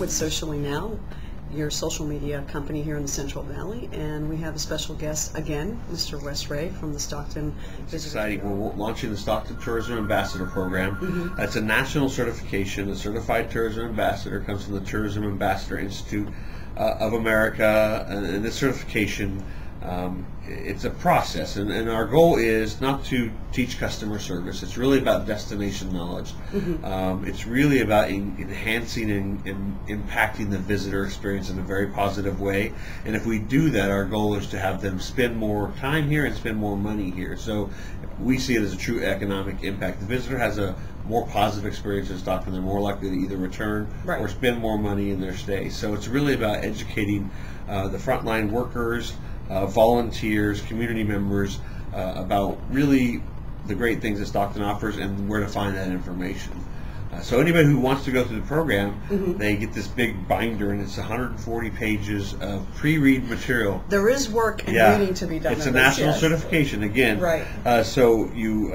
with Socially Now, your social media company here in the Central Valley, and we have a special guest again, Mr. Wes Ray from the Stockton. It's exciting. We're launching the Stockton Tourism Ambassador Program. That's a national certification. The Certified Tourism Ambassador comes from the Tourism Ambassador Institute of America, and this certification, it's a process, and our goal is not to teach customer service. It's really about destination knowledge. It's really about enhancing and impacting the visitor experience in a very positive way. And if we do that, our goal is to have them spend more time here and spend more money here. So we see it as a true economic impact. The visitor has a more positive experience in Stockton. They're more likely to either return or spend more money in their stay. So it's really about educating the frontline workers, volunteers, community members about really the great things that Stockton offers and where to find that information. So anybody who wants to go through the program, they get this big binder, and it's 140 pages of pre-read material. There is work and reading to be done. It's a national certification again. So you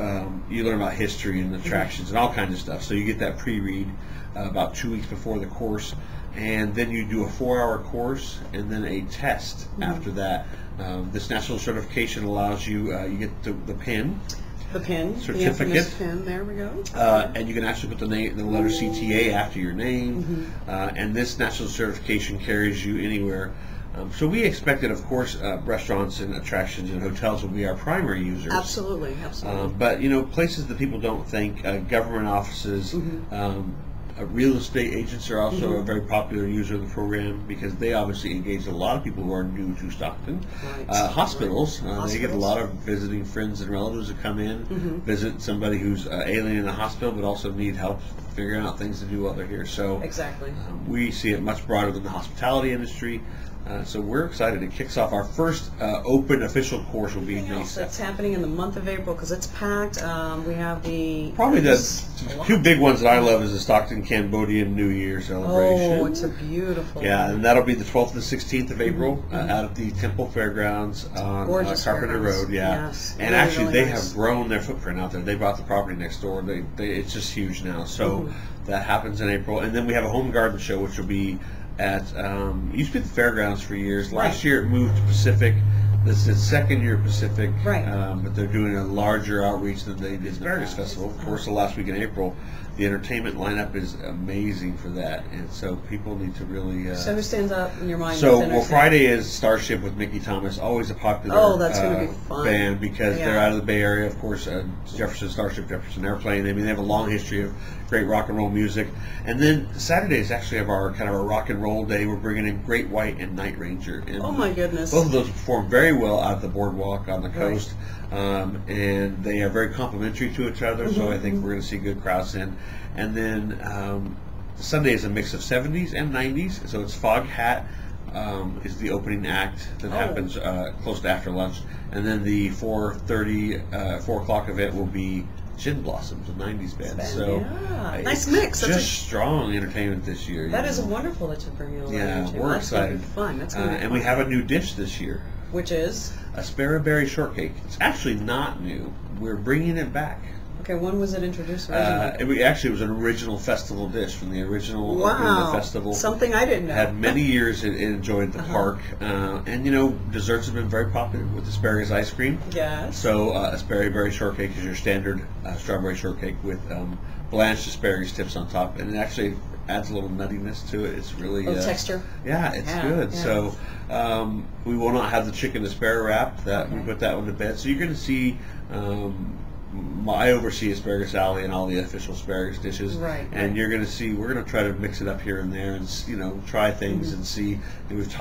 learn about history and attractions and all kinds of stuff. So you get that pre-read about 2 weeks before the course, and then you do a 4-hour course and then a test after that. This national certification allows you, you get the PIN. The PIN, certificate. The PIN, there we go. And you can actually put the letter CTA after your name. And this national certification carries you anywhere. So we expect that, of course, restaurants and attractions and hotels will be our primary users. Absolutely, absolutely. But, you know, places that people don't think, government offices, real estate agents are also a very popular user of the program because they obviously engage a lot of people who are new to Stockton. Hospitals, they get a lot of visiting friends and relatives that come in, visit somebody who's alien in the hospital but also need help figuring out things to do while they're here. So we see it much broader than the hospitality industry. So we're excited. It kicks off our first open official course will be in May 7th. That's happening in the month of April because it's packed. We have probably the two big ones that I love is the Stockton Cambodian New Year celebration. Oh, it's a beautiful. Yeah, and that'll be the 12th to 16th of April out at the Temple Fairgrounds on Carpenter Road. And actually they have grown their footprint out there. They bought the property next door. It's just huge now. So that happens in April, and then we have a home garden show which will be at used to be the fairgrounds for years. Last year it moved to Pacific. This is second year Pacific, but they're doing a larger outreach than they did the Asparagus Festival. Of course, the last week in April, the entertainment lineup is amazing for that, and so people need to really. So who stands out in your mind? So Friday is Starship with Mickey Thomas, always a popular that's going to be fun. band because they're out of the Bay Area. Of course, Starship, Jefferson Airplane. I mean, they have a long history of great rock and roll music. And then Saturday is actually our kind of a rock and roll day. We're bringing in Great White and Night Ranger. And oh my goodness! Both of those perform very well out of the boardwalk on the coast, and they are very complementary to each other. So I think we're going to see good crowds in. And then Sunday is a mix of 70s and 90s. So it's Fog Hat is the opening act that happens close to after lunch, and then the 4:30, 4 o'clock event will be Gin Blossoms, a 90s band. So nice mix. Just strong entertainment this year. That is wonderful that you're bringing all that. Yeah, we're excited. That's going to be fun. That's going to be fun. And we have a new dish this year. Which is? Asparagus shortcake. It's actually not new. We're bringing it back. Okay, when was it introduced originally? It was an original festival dish from the original festival. Something I didn't know. Had many years it enjoyed the park. And, you know, desserts have been very popular with asparagus ice cream. Yes. So asparagus shortcake is your standard strawberry shortcake with blanched asparagus tips on top. And it actually adds a little nuttiness to it. It's really... texture. Yeah, it's good. Yeah. So we will not have the chicken asparagus wrap. We put that one to bed. So you're going to see... I oversee Asparagus Alley and all the official asparagus dishes, and you're going to see we're going to try to mix it up here and there, and try things and see. And we've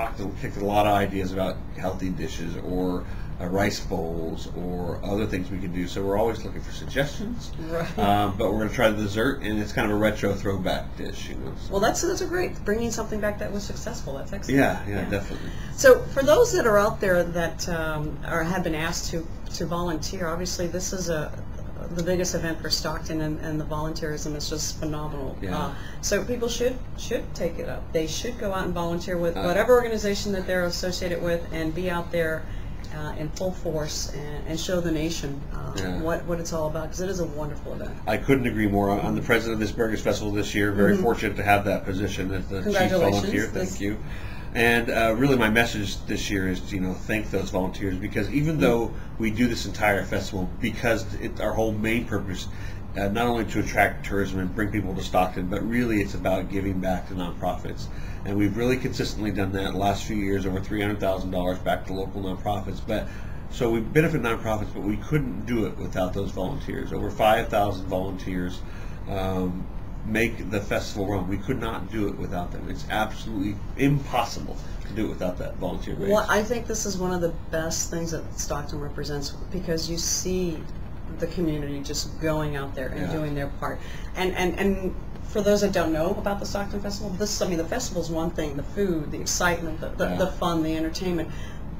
kicked a lot of ideas about healthy dishes or rice bowls or other things we can do. So we're always looking for suggestions. But we're going to try the dessert, and it's kind of a retro throwback dish, So. Well, that's a great bringing something back that was successful. That's excellent. Yeah, definitely. So for those that are out there that have been asked to volunteer, obviously this is the biggest event for Stockton, and the volunteerism is just phenomenal. So people should take it up. They should go out and volunteer with whatever organization that they're associated with and be out there in full force and show the nation what it's all about, because it is a wonderful event. I couldn't agree more. I'm the president of the Asparagus Festival this year. Very fortunate to have that position as the chief volunteer. Thank you. And really my message this year is to thank those volunteers, because even though we do this entire festival, because our whole main purpose not only to attract tourism and bring people to Stockton, but really it's about giving back to nonprofits. And we've really consistently done that in the last few years, over $300,000 back to local nonprofits. So we benefit nonprofits, but we couldn't do it without those volunteers. Over 5,000 volunteers make the festival run. We could not do it without them. It's absolutely impossible to do it without that volunteer base. Well, I think this is one of the best things that Stockton represents, because you see the community just going out there and doing their part. And for those that don't know about the Stockton Festival, the festival is one thing: the food, the excitement, the fun, the entertainment.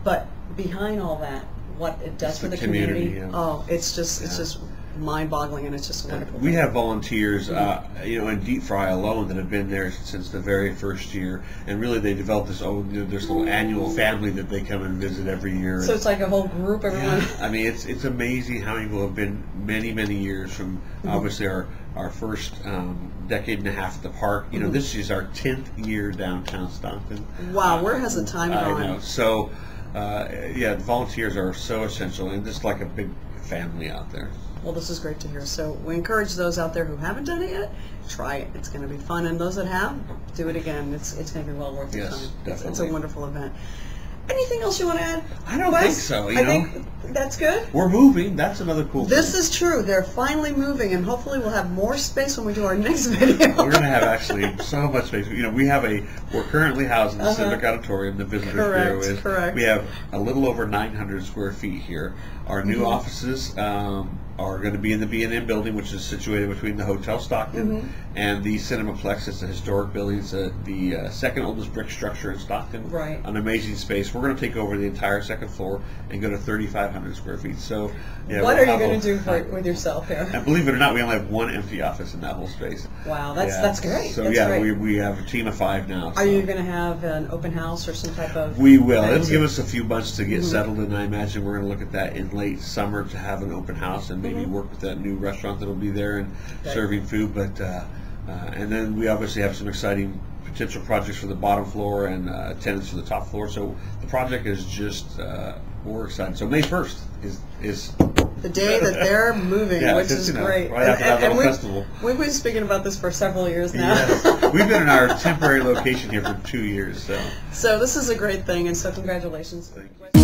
But behind all that, what it does for the community, it's just mind-boggling, and it's just wonderful. We have volunteers, in Deep Fry alone, that have been there since the very first year, and really they developed this little annual family that they come and visit every year. So it's like a whole group, everyone. I mean, it's amazing how many people have been many years from obviously our first decade and a half at the park. This is our 10th year downtown Stockton. Wow, where has the time gone? I know. So the volunteers are so essential, and just like a big family out there. Well, this is great to hear. So we encourage those out there who haven't done it yet, try it. It's going to be fun. And those that have, do it again. It's going to be well worth your time. Definitely. It's a wonderful event. Anything else you want to add? I don't think so. I think that's good. We're moving. That's another cool thing. This is true. They're finally moving, and hopefully we'll have more space when we do our next video. We're going to have actually so much space. We're currently housed in the Civic Auditorium. The Visitors Bureau is. Correct. We have a little over 900 square feet here. Our new offices are going to be in the B&M building, which is situated between the Hotel Stockton and the Cinemaplex. It's a historic building. It's the second oldest brick structure in Stockton. Right. An amazing space. We're going to take over the entire second floor and go to 3,500 square feet. So, what are you going to do with yourself here? And believe it or not, we only have one empty office in that whole space. Wow, that's great. So that's great. we have a team of 5 now. Are you going to have an open house or some type of? We will. It'll give us a few months to get settled, and I imagine we're going to look at that in late summer to have an open house and maybe work with that new restaurant that'll be there and serving food. But and then we obviously have some exciting potential projects for the bottom floor and tenants for the top floor. So the project is just we're excited. So May 1st is the day that they're moving, which is great. Right after that little festival. We've been speaking about this for several years now. Yes. We've been in our temporary location here for 2 years. So this is a great thing, and so congratulations. Thank you.